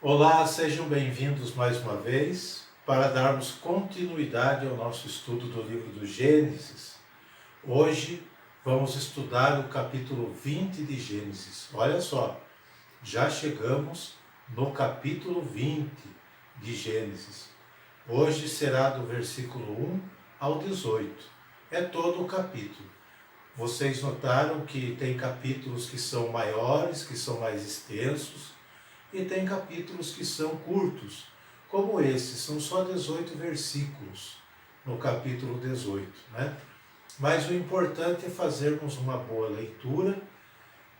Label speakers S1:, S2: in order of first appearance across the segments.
S1: Olá, sejam bem-vindos mais uma vez para darmos continuidade ao nosso estudo do livro do Gênesis. Hoje vamos estudar o capítulo 20 de Gênesis. Olha só, já chegamos no capítulo 20 de Gênesis. Hoje será do versículo 1 ao 18. É todo o capítulo. Vocês notaram que tem capítulos que são maiores, que são mais extensos, e tem capítulos que são curtos, como esse, são só 18 versículos no capítulo 18, né? Mas o importante é fazermos uma boa leitura,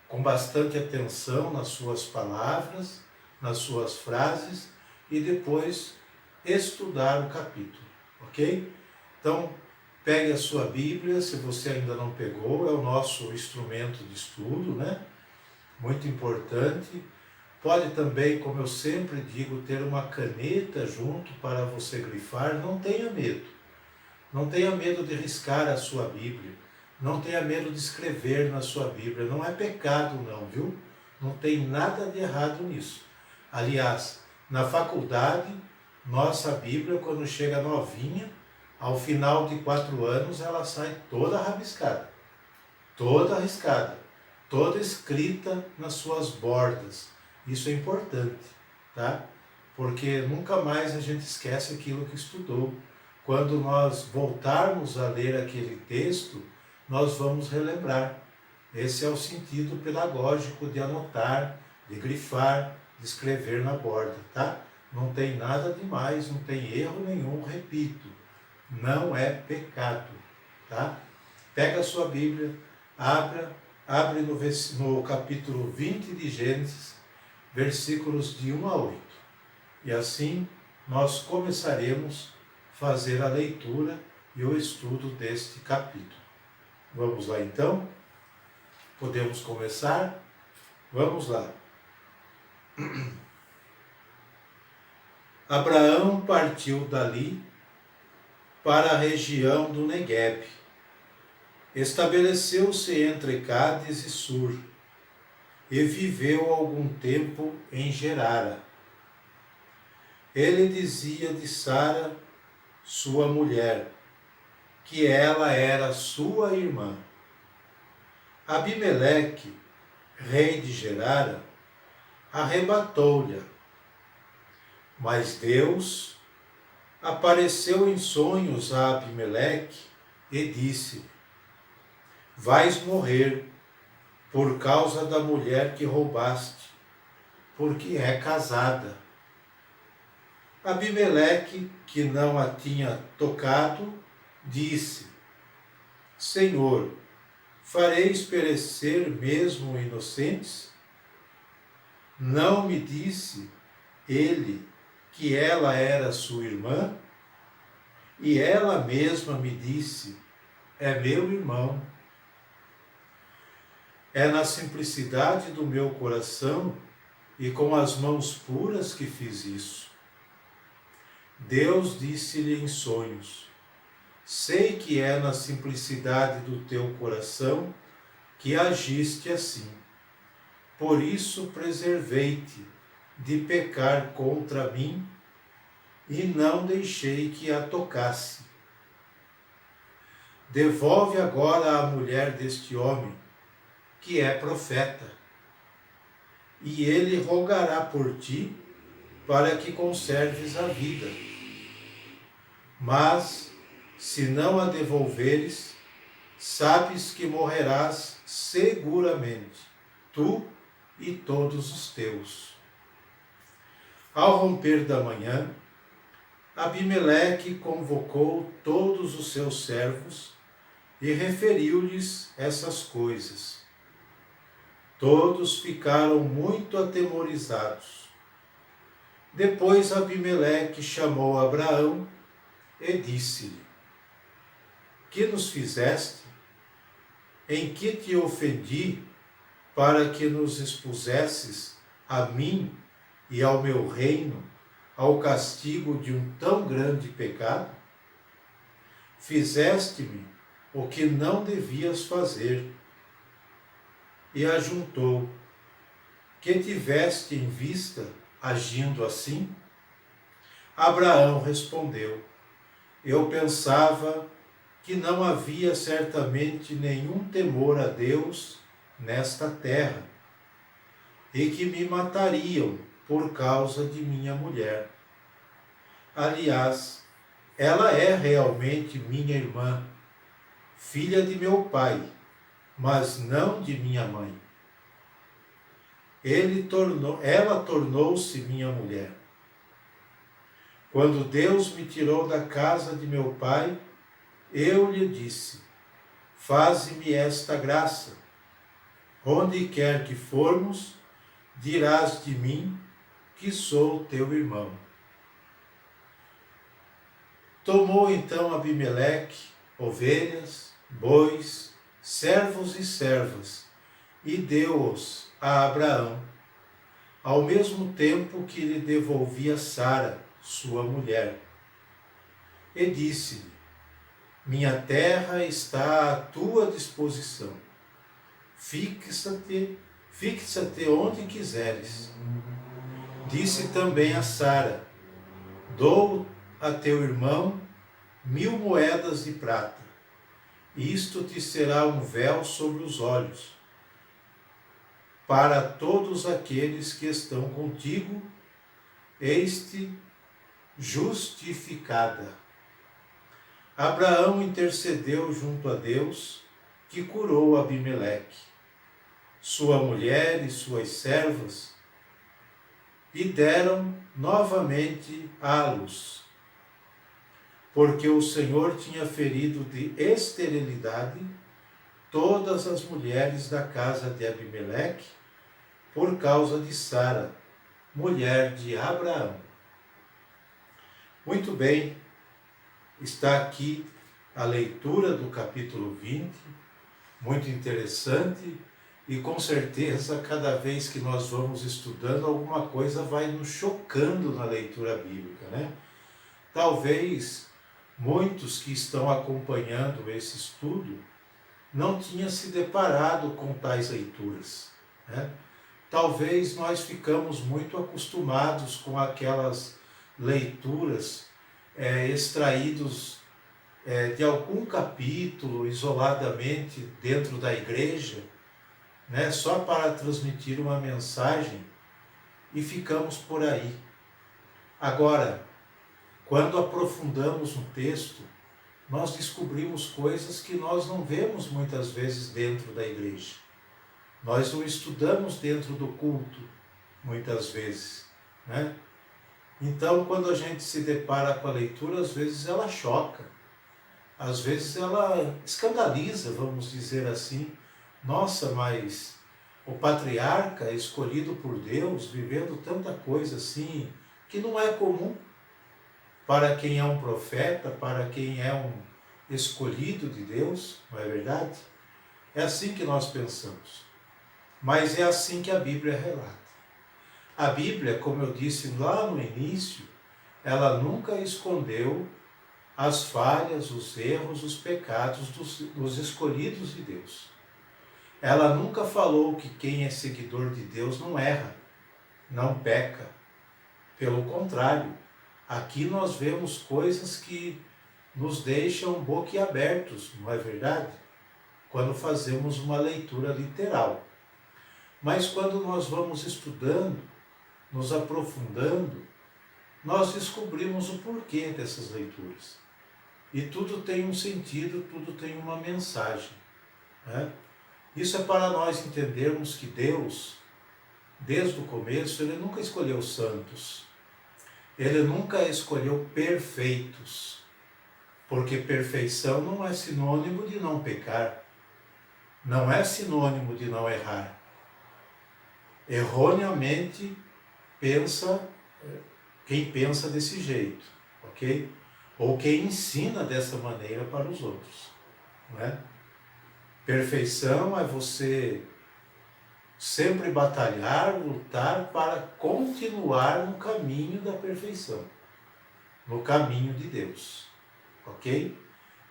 S1: com bastante atenção nas suas palavras, nas suas frases, e depois estudar o capítulo, ok? Então, pegue a sua Bíblia, se você ainda não pegou, é o nosso instrumento de estudo, né? Muito importante. Pode também, como eu sempre digo, ter uma caneta junto para você grifar. Não tenha medo. Não tenha medo de riscar a sua Bíblia. Não tenha medo de escrever na sua Bíblia. Não é pecado não, viu? Não tem nada de errado nisso. Aliás, na faculdade, nossa Bíblia, quando chega novinha, ao final de 4 anos, ela sai toda rabiscada. Toda riscada. Toda escrita nas suas bordas. Isso é importante, tá? Porque nunca mais a gente esquece aquilo que estudou. Quando nós voltarmos a ler aquele texto, nós vamos relembrar. Esse é o sentido pedagógico de anotar, de grifar, de escrever na borda, tá? Não tem nada demais, não tem erro nenhum, repito. Não é pecado, tá? Pega a sua Bíblia, abre no capítulo 20 de Gênesis, versículos de 1 a 8. E assim nós começaremos a fazer a leitura e o estudo deste capítulo. Vamos lá então? Podemos começar? Vamos lá. Abraão partiu dali para a região do Neguebe. Estabeleceu-se entre Cádiz e Sur, e viveu algum tempo em Gerara. Ele dizia de Sara, sua mulher, que ela era sua irmã. Abimeleque, rei de Gerara, arrebatou-lhe. Mas Deus apareceu em sonhos a Abimeleque e disse: vais morrer por causa da mulher que roubaste, porque é casada. Abimeleque, que não a tinha tocado, disse: Senhor, fareis perecer mesmo inocentes? Não me disse ele que ela era sua irmã? E ela mesma me disse: é meu irmão. É na simplicidade do meu coração e com as mãos puras que fiz isso. Deus disse-lhe em sonhos: sei que é na simplicidade do teu coração que agiste assim. Por isso preservei-te de pecar contra mim e não deixei que a tocasse. Devolve agora a mulher deste homem, que é profeta, e ele rogará por ti para que conserves a vida. Mas, se não a devolveres, sabes que morrerás seguramente, tu e todos os teus. Ao romper da manhã, Abimeleque convocou todos os seus servos e referiu-lhes essas coisas. Todos ficaram muito atemorizados. Depois Abimeleque chamou Abraão e disse-lhe: que nos fizeste? Em que te ofendi para que nos expusesses a mim e ao meu reino ao castigo de um tão grande pecado? Fizeste-me o que não devias fazer. E ajuntou: que tiveste em vista agindo assim? Abraão respondeu: eu pensava que não havia certamente nenhum temor a Deus nesta terra, e que me matariam por causa de minha mulher. Aliás, ela é realmente minha irmã, filha de meu pai, mas não de minha mãe. Ela tornou-se minha mulher. Quando Deus me tirou da casa de meu pai, eu lhe disse: faze-me esta graça. Onde quer que formos, dirás de mim que sou teu irmão. Tomou então Abimeleque ovelhas, bois, servos e servas, e deu-os a Abraão, ao mesmo tempo que lhe devolvia Sara, sua mulher. E disse-lhe: minha terra está à tua disposição. Fixa-te onde quiseres. Disse também a Sara: dou a teu irmão 1000 moedas de prata. Isto te será um véu sobre os olhos, para todos aqueles que estão contigo, eis-te justificada. Abraão intercedeu junto a Deus, que curou Abimeleque, sua mulher e suas servas, e deram novamente à luz, porque o Senhor tinha ferido de esterilidade todas as mulheres da casa de Abimeleque, por causa de Sara, mulher de Abraão. Muito bem, está aqui a leitura do capítulo 20, muito interessante, e com certeza cada vez que nós vamos estudando, alguma coisa vai nos chocando na leitura bíblica, né? Talvez muitos que estão acompanhando esse estudo não tinham se deparado com tais leituras, né? Talvez nós ficamos muito acostumados com aquelas leituras extraídos de algum capítulo isoladamente dentro da igreja, né, só para transmitir uma mensagem, e ficamos por aí. Agora, quando aprofundamos no texto, nós descobrimos coisas que nós não vemos muitas vezes dentro da igreja. Nós não estudamos dentro do culto, muitas vezes, né? Então, quando a gente se depara com a leitura, às vezes ela choca, às vezes ela escandaliza, vamos dizer assim. Nossa, mas o patriarca escolhido por Deus, vivendo tanta coisa assim, que não é comum para quem é um profeta, para quem é um escolhido de Deus, não é verdade? É assim que nós pensamos. Mas é assim que a Bíblia relata. A Bíblia, como eu disse lá no início, ela nunca escondeu as falhas, os erros, os pecados dos escolhidos de Deus. Ela nunca falou que quem é seguidor de Deus não erra, não peca. Pelo contrário, aqui nós vemos coisas que nos deixam boquiabertos, não é verdade? Quando fazemos uma leitura literal. Mas quando nós vamos estudando, nos aprofundando, nós descobrimos o porquê dessas leituras. E tudo tem um sentido, tudo tem uma mensagem, né? Isso é para nós entendermos que Deus, desde o começo, Ele nunca escolheu santos. Ele nunca escolheu perfeitos. Porque perfeição não é sinônimo de não pecar. Não é sinônimo de não errar. Erroneamente pensa quem pensa desse jeito, ok? Ou quem ensina dessa maneira para os outros, não é? Perfeição é você sempre batalhar, lutar para continuar no caminho da perfeição, no caminho de Deus, ok?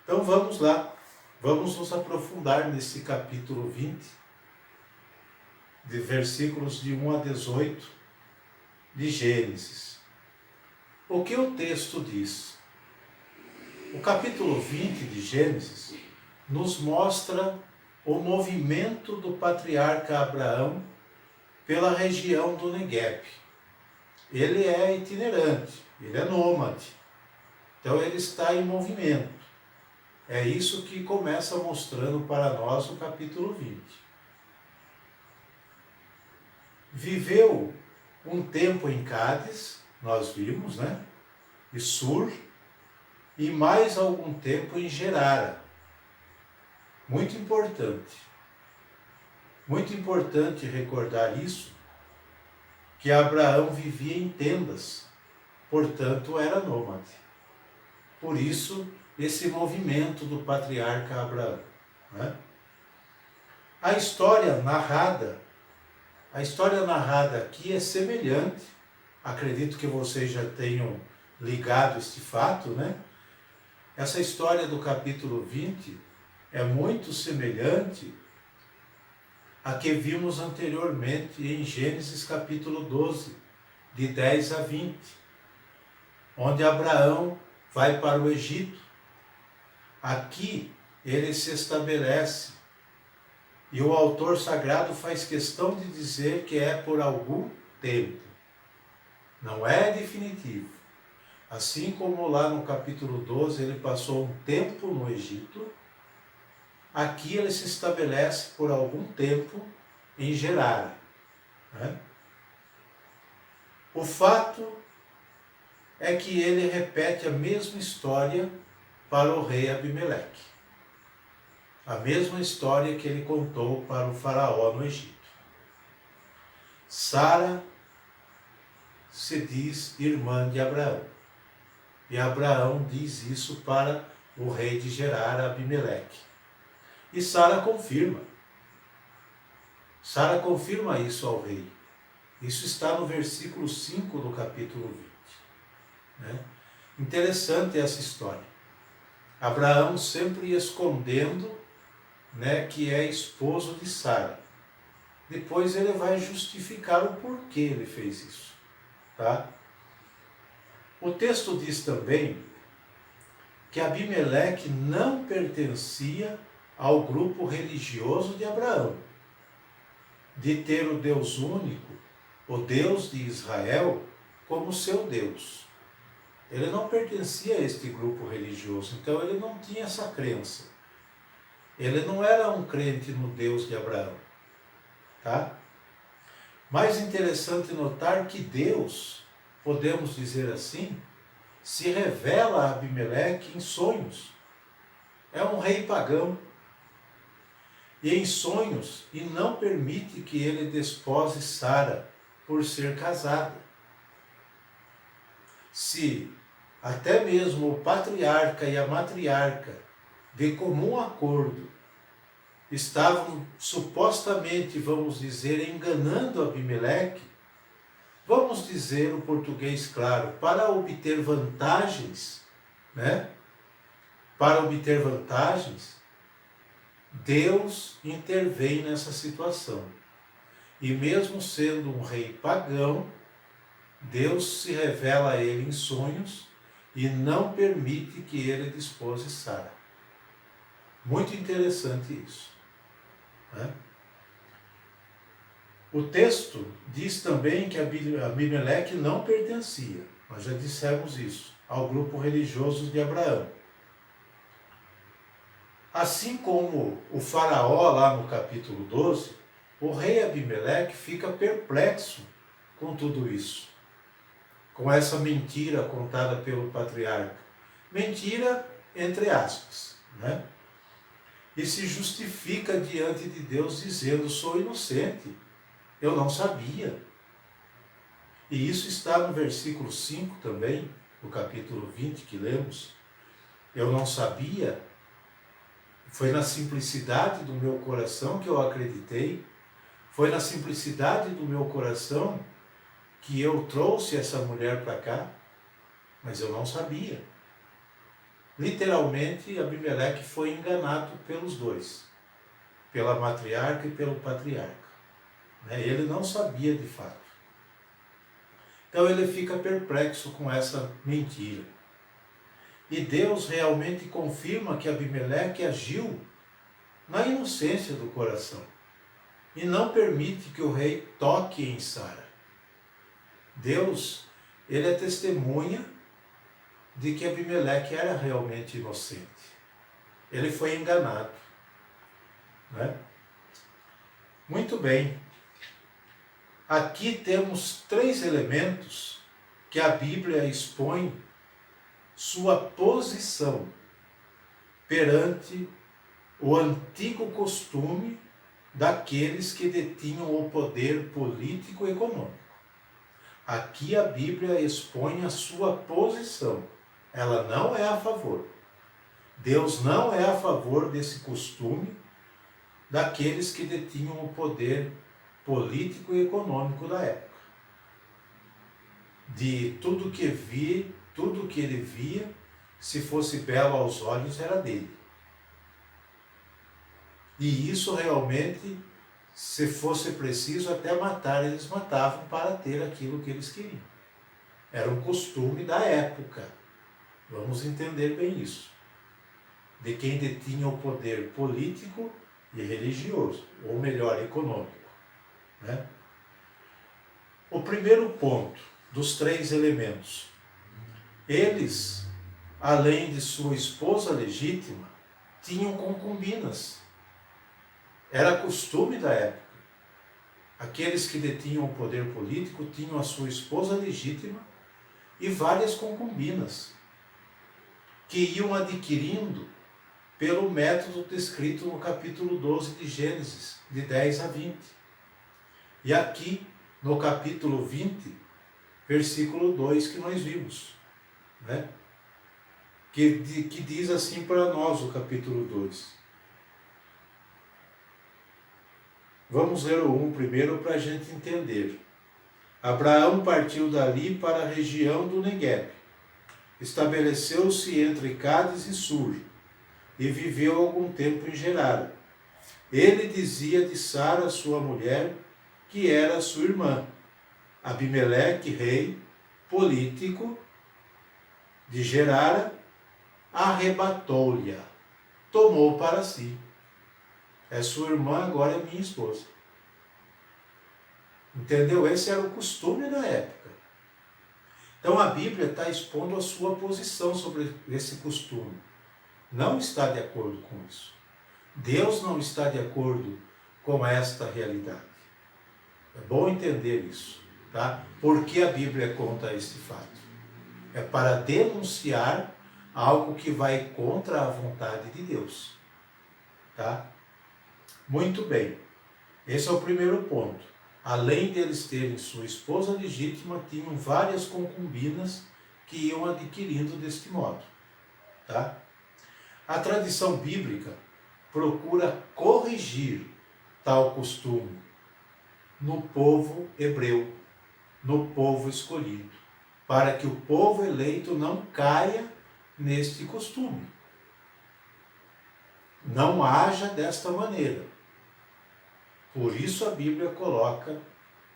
S1: Então vamos lá, vamos nos aprofundar nesse capítulo 20, de versículos de 1 a 18, de Gênesis. O que o texto diz? O capítulo 20 de Gênesis nos mostra o movimento do patriarca Abraão pela região do Negueb. Ele é itinerante, ele é nômade, então ele está em movimento. É isso que começa mostrando para nós o capítulo 20. Viveu um tempo em Cádiz, nós vimos, né? E Sur, e mais algum tempo em Gerara. Muito importante recordar isso, que Abraão vivia em tendas, portanto era nômade. Por isso, esse movimento do patriarca Abraão, né? A história narrada aqui é semelhante, acredito que vocês já tenham ligado este fato, né? Essa história do capítulo 20 é muito semelhante à que vimos anteriormente em Gênesis capítulo 12, de 10 a 20, onde Abraão vai para o Egito. Aqui ele se estabelece e o autor sagrado faz questão de dizer que é por algum tempo. Não é definitivo. Assim como lá no capítulo 12 ele passou um tempo no Egito, aqui ele se estabelece por algum tempo em Gerara, né? O fato é que ele repete a mesma história para o rei Abimeleque. A mesma história que ele contou para o faraó no Egito. Sara se diz irmã de Abraão. E Abraão diz isso para o rei de Gerara, Abimeleque. E Sara confirma. Sara confirma isso ao rei. Isso está no versículo 5 do capítulo 20. Né? Interessante essa história. Abraão sempre escondendo, né, que é esposo de Sara. Depois ele vai justificar o porquê ele fez isso. Tá? O texto diz também que Abimeleque não pertencia ao grupo religioso de Abraão, de ter o Deus único, o Deus de Israel, como seu Deus. Ele não pertencia a este grupo religioso, então ele não tinha essa crença. Ele não era um crente no Deus de Abraão. Tá? Mais interessante notar que Deus, podemos dizer assim, se revela a Abimeleque em sonhos. É um rei pagão. E em sonhos, e não permite que ele despose Sara por ser casada. Se até mesmo o patriarca e a matriarca, de comum acordo, estavam supostamente, vamos dizer, enganando Abimeleque, vamos dizer o português claro, para obter vantagens, né? Para obter vantagens, Deus intervém nessa situação. E mesmo sendo um rei pagão, Deus se revela a ele em sonhos e não permite que ele despose Sara. Muito interessante isso. Né? O texto diz também que Abimeleque não pertencia, nós já dissemos isso, ao grupo religioso de Abraão. Assim como o faraó lá no capítulo 12, o rei Abimeleque fica perplexo com tudo isso, com essa mentira contada pelo patriarca. Mentira, entre aspas, né? E se justifica diante de Deus dizendo, sou inocente, eu não sabia. E isso está no versículo 5 também, do capítulo 20 que lemos. Eu não sabia, foi na simplicidade do meu coração que eu acreditei, foi na simplicidade do meu coração que eu trouxe essa mulher para cá, mas eu não sabia. Literalmente, Abimeleque foi enganado pelos dois, pela matriarca e pelo patriarca. Ele não sabia de fato. Então ele fica perplexo com essa mentira. E Deus realmente confirma que Abimeleque agiu na inocência do coração e não permite que o rei toque em Sara. Deus, ele é testemunha de que Abimeleque era realmente inocente. Ele foi enganado, né? Muito bem. Aqui temos 3 elementos que a Bíblia expõe sua posição perante o antigo costume daqueles que detinham o poder político e econômico. Aqui a Bíblia expõe a sua posição. Ela não é a favor. Deus não é a favor desse costume daqueles que detinham o poder político e econômico da época. De tudo que ele via, se fosse belo aos olhos, era dele. E isso realmente, se fosse preciso até matar, eles matavam para ter aquilo que eles queriam. Era um costume da época. Vamos entender bem isso. De quem detinha o poder político e religioso, ou melhor, econômico, né? O primeiro ponto dos 3 elementos. Eles, além de sua esposa legítima, tinham concubinas. Era costume da época. Aqueles que detinham o poder político tinham a sua esposa legítima e várias concubinas, que iam adquirindo pelo método descrito no capítulo 12 de Gênesis, de 10 a 20. E aqui, no capítulo 20, versículo 2 que nós vimos, né? Que diz assim para nós o capítulo 2. Vamos ler o 1 primeiro para a gente entender. Abraão partiu dali para a região do Negueb. Estabeleceu-se entre Cádiz e Sur, e viveu algum tempo em Gerara. Ele dizia de Sara, sua mulher, que era sua irmã. Abimeleque, rei político de Gerara, arrebatou-lhe, tomou para si. É sua irmã, agora é minha esposa. Entendeu? Esse era o costume da época. Então a Bíblia está expondo a sua posição sobre esse costume. Não está de acordo com isso. Deus não está de acordo com esta realidade. É bom entender isso, tá? Por que a Bíblia conta este fato? É para denunciar algo que vai contra a vontade de Deus, tá? Muito bem. Esse é o primeiro ponto. Além deles terem sua esposa legítima, tinham várias concubinas que iam adquirindo deste modo, tá? A tradição bíblica procura corrigir tal costume no povo hebreu, no povo escolhido, para que o povo eleito não caia neste costume. Não haja desta maneira. Por isso a Bíblia coloca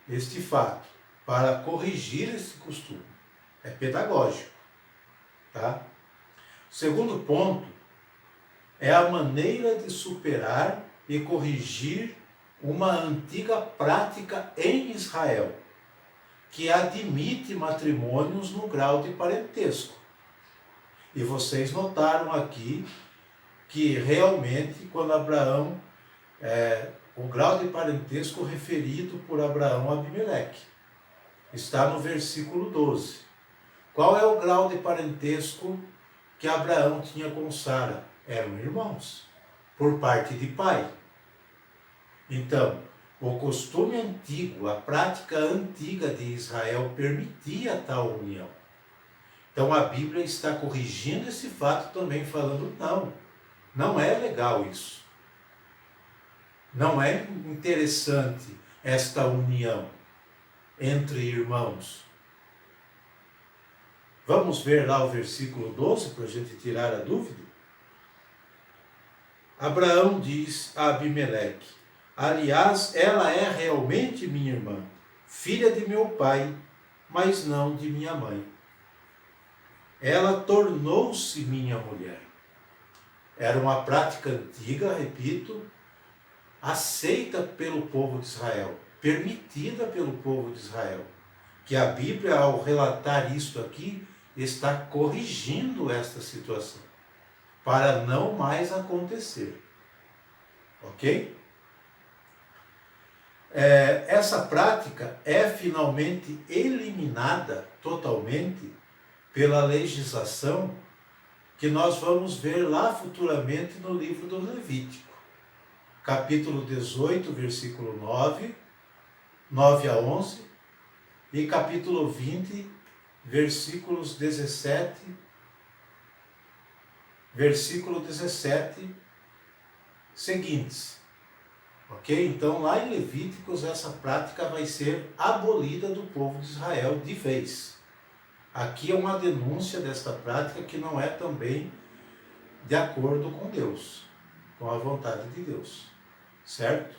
S1: este fato, para corrigir esse costume. É pedagógico, tá? O segundo ponto é a maneira de superar e corrigir uma antiga prática em Israel, que admite matrimônios no grau de parentesco. E vocês notaram aqui que realmente quando Abraão, o grau de parentesco referido por Abraão a Abimeleque, está no versículo 12. Qual é o grau de parentesco que Abraão tinha com Sara? Eram irmãos, por parte de pai. Então, o costume antigo, a prática antiga de Israel permitia tal união. Então a Bíblia está corrigindo esse fato também, falando, não é legal isso. Não é interessante esta união entre irmãos. Vamos ver lá o versículo 12 para a gente tirar a dúvida? Abraão diz a Abimeleque: aliás, ela é realmente minha irmã, filha de meu pai. mas não de minha mãe. Ela tornou-se minha mulher. Era uma prática antiga, repito, aceita pelo povo de Israel, permitida pelo povo de Israel. Que a Bíblia, ao relatar isto aqui, está corrigindo esta situação, para não mais acontecer. Ok? Essa prática é finalmente eliminada totalmente pela legislação que nós vamos ver lá futuramente no livro do Levítico, capítulo 18, versículo 9 a 11, e capítulo 20, versículo 17 seguintes. Ok? Então, lá em Levíticos, essa prática vai ser abolida do povo de Israel de vez. Aqui é uma denúncia desta prática que não é também de acordo com Deus, com a vontade de Deus. Certo?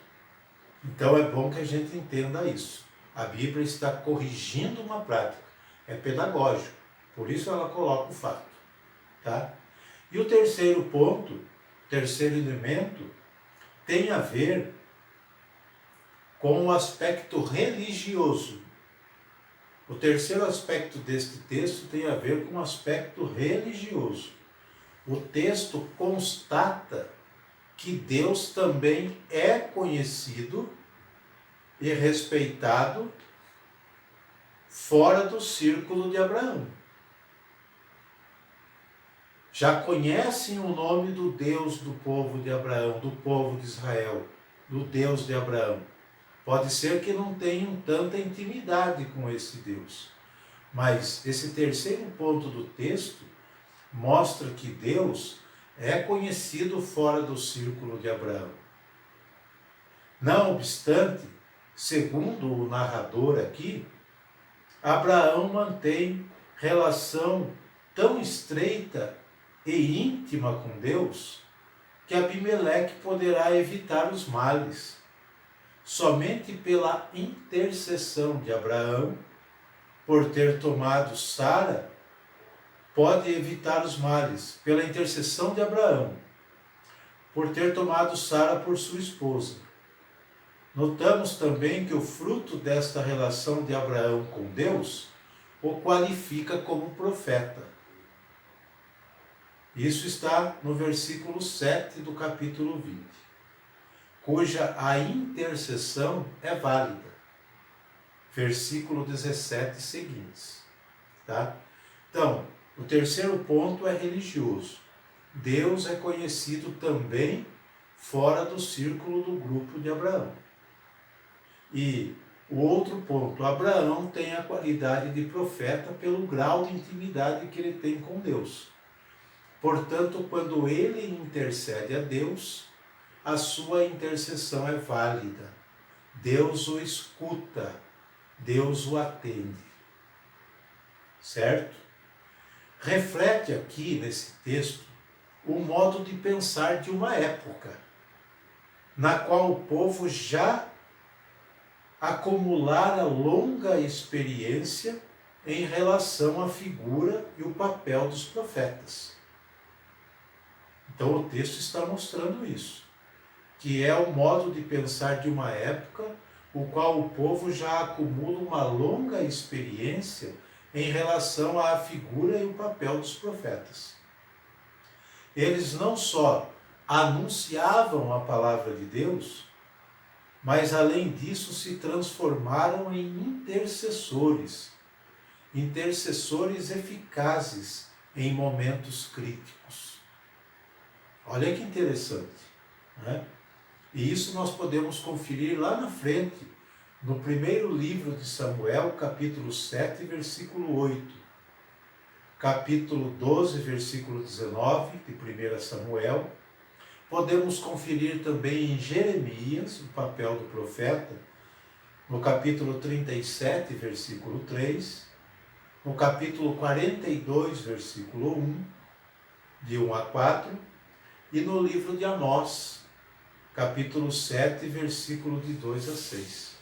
S1: Então, é bom que a gente entenda isso. A Bíblia está corrigindo uma prática. É pedagógico. Por isso ela coloca o fato. Tá? E o terceiro ponto, terceiro elemento, tem a ver com o aspecto religioso. O terceiro aspecto deste texto tem a ver com o aspecto religioso. O texto constata que Deus também é conhecido e respeitado fora do círculo de Abraão. Já conhecem o nome do Deus do povo de Abraão, do povo de Israel, do Deus de Abraão. Pode ser que não tenham tanta intimidade com esse Deus. Mas esse terceiro ponto do texto mostra que Deus é conhecido fora do círculo de Abraão. Não obstante, segundo o narrador aqui, Abraão mantém relação tão estreita e íntima com Deus que Abimeleque poderá evitar os males. Somente pela intercessão de Abraão, por ter tomado Sara, pode evitar os males. Pela intercessão de Abraão, por ter tomado Sara por sua esposa. Notamos também que o fruto desta relação de Abraão com Deus o qualifica como profeta. Isso está no versículo 7 do capítulo 20. Cuja a intercessão é válida. Versículo 17 seguintes. Tá? Então, o terceiro ponto é religioso. Deus é conhecido também fora do círculo do grupo de Abraão. E o outro ponto, Abraão tem a qualidade de profeta pelo grau de intimidade que ele tem com Deus. Portanto, quando ele intercede a Deus, a sua intercessão é válida. Deus o escuta, Deus o atende. Certo? Reflete aqui nesse texto o modo de pensar de uma época, na qual o povo já acumulara longa experiência em relação à figura e o papel dos profetas. Então o texto está mostrando isso, que é o modo de pensar de uma época, o qual o povo já acumula uma longa experiência em relação à figura e o papel dos profetas. Eles não só anunciavam a palavra de Deus, mas além disso se transformaram em intercessores eficazes em momentos críticos. Olha que interessante, né? E isso nós podemos conferir lá na frente, no primeiro livro de Samuel, capítulo 7, versículo 8. Capítulo 12, versículo 19, de 1 Samuel. Podemos conferir também em Jeremias, o papel do profeta, no capítulo 37, versículo 3, no capítulo 42, versículo 1, de 1 a 4, e no livro de Amós, capítulo 7, versículo de 2 a 6.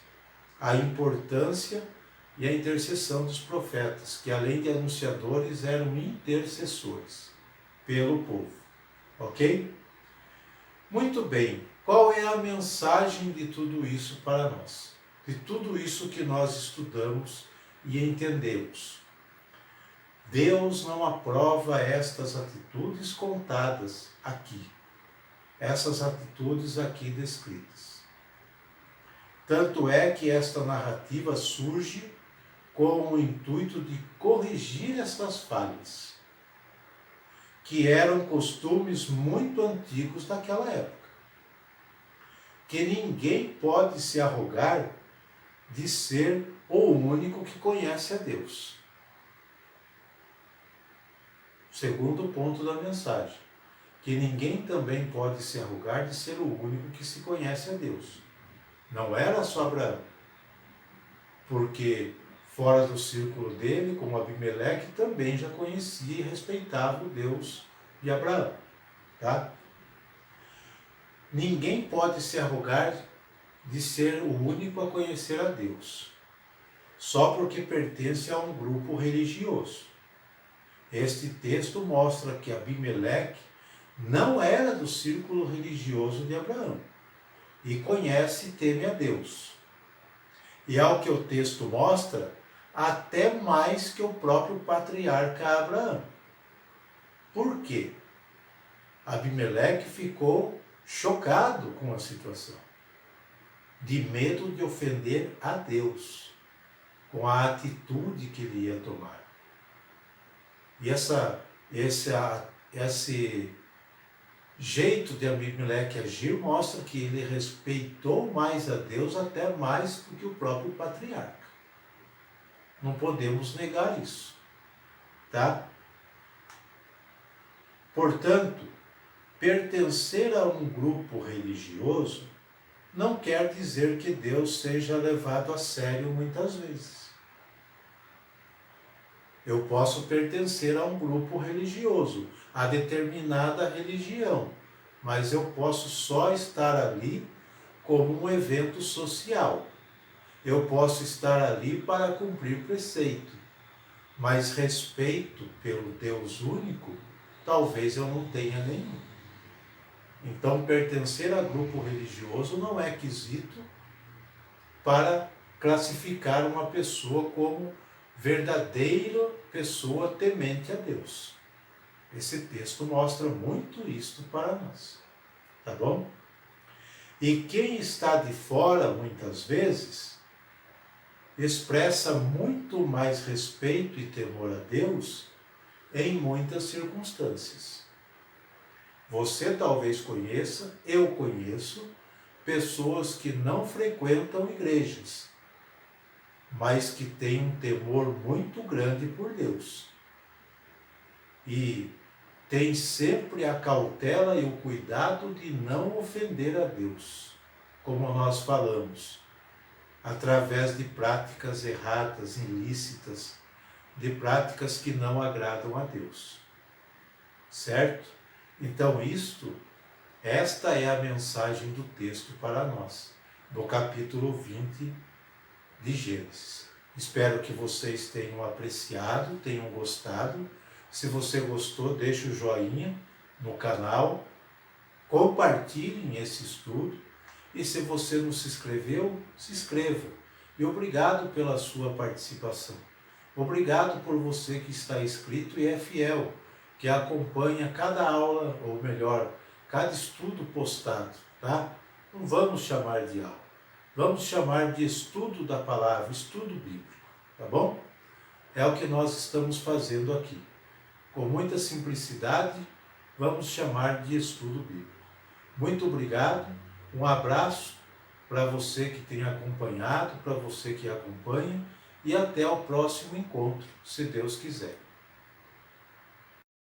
S1: A importância e a intercessão dos profetas, que além de anunciadores eram intercessores pelo povo. Ok? Muito bem. Qual é a mensagem de tudo isso para nós? De tudo isso que nós estudamos e entendemos. Deus não aprova estas atitudes contadas aqui. Essas atitudes aqui descritas. Tanto é que esta narrativa surge com o intuito de corrigir estas falhas, que eram costumes muito antigos daquela época. Que ninguém pode se arrogar de ser o único que conhece a Deus. Segundo ponto da mensagem, que ninguém também pode se arrogar de ser o único que se conhece a Deus. Não era só Abraão, porque fora do círculo dele, como Abimeleque, também já conhecia e respeitava o Deus de Abraão. Tá? Ninguém pode se arrogar de ser o único a conhecer a Deus, só porque pertence a um grupo religioso. Este texto mostra que Abimeleque não era do círculo religioso de Abraão e conhece e teme a Deus. E ao que o texto mostra, até mais que o próprio patriarca Abraão. Por quê? Abimeleque ficou chocado com a situação, de medo de ofender a Deus, com a atitude que ele ia tomar. E esse jeito de Abimeleque agir mostra que ele respeitou mais a Deus, até mais do que o próprio patriarca. Não podemos negar isso, tá? Portanto, pertencer a um grupo religioso não quer dizer que Deus seja levado a sério muitas vezes. Eu posso pertencer a um grupo religioso, a determinada religião, mas eu posso só estar ali como um evento social. Eu posso estar ali para cumprir preceito, mas respeito pelo Deus único, talvez eu não tenha nenhum. Então, pertencer a grupo religioso não é quesito para classificar uma pessoa como verdadeira pessoa temente a Deus. Esse texto mostra muito isto para nós, tá bom? E quem está de fora, muitas vezes, expressa muito mais respeito e temor a Deus em muitas circunstâncias. Você talvez conheça, eu conheço, pessoas que não frequentam igrejas, mas que têm um temor muito grande por Deus. E tem sempre a cautela e o cuidado de não ofender a Deus, como nós falamos, através de práticas erradas, ilícitas, de práticas que não agradam a Deus. Certo? Então esta é a mensagem do texto para nós, do capítulo 20 de Gênesis. Espero que vocês tenham apreciado, tenham gostado. Se você gostou, deixe o joinha no canal, compartilhem esse estudo e se você não se inscreveu, se inscreva. E obrigado pela sua participação. Obrigado por você que está inscrito e é fiel, que acompanha cada aula, ou melhor, cada estudo postado, tá? Não vamos chamar de aula, vamos chamar de estudo da palavra, estudo bíblico, tá bom? É o que nós estamos fazendo aqui. Com muita simplicidade, vamos chamar de estudo bíblico. Muito obrigado, um abraço para você que tem acompanhado, para você que acompanha, e até o próximo encontro, se Deus quiser.